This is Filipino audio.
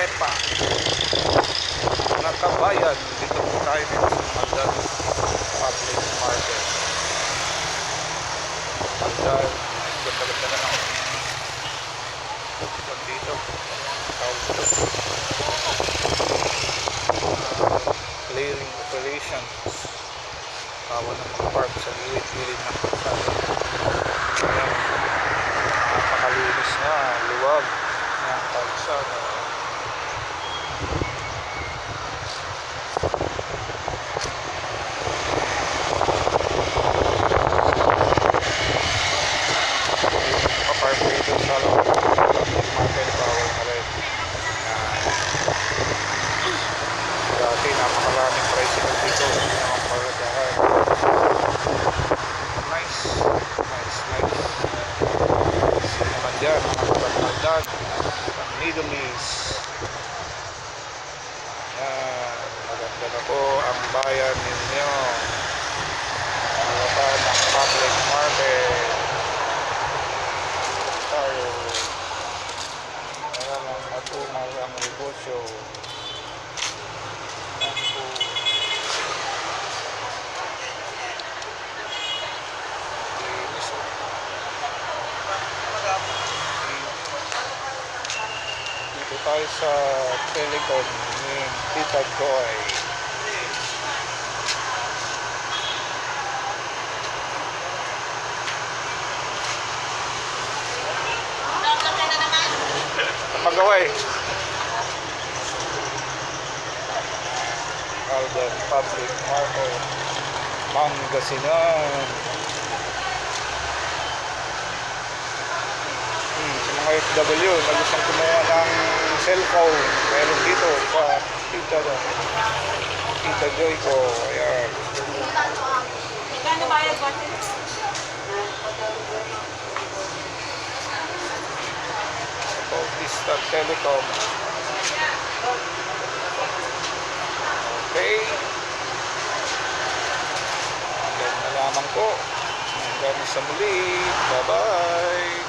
Arepa. Mga kabayan, dito po tayo dito sa Mangaldan Public Market. Mangaldan, ganda-ganda na lang. Dito, clearing operations. Bawa ng mga park sa gilid-gilid ng kalsada. Napakalinis nga, luwag ng kalsada. Papark dito sa market, bawal na rin. Dati napakaraming tricycle dito sa mga paradahan. Nice. Sino naman dyan, mga kabalagdag ng Middle East. Yan, maganda na po ang bayan ninyo. Harapan ng public market tayo. Ayan ang matunal ang negosyo. Dito tayo sa telecom ni Tita Joy. Magaway Mangaldan Public Market, Pangasinan. Sa mga FW na gustong kumuha ng cellphone, meron dito sa Tita Joy ko. Ayan. Magkano bayad ba? Bautista Telecom. Okay. Hanggang na lamang po. Hanggang sa muli. Bye-bye.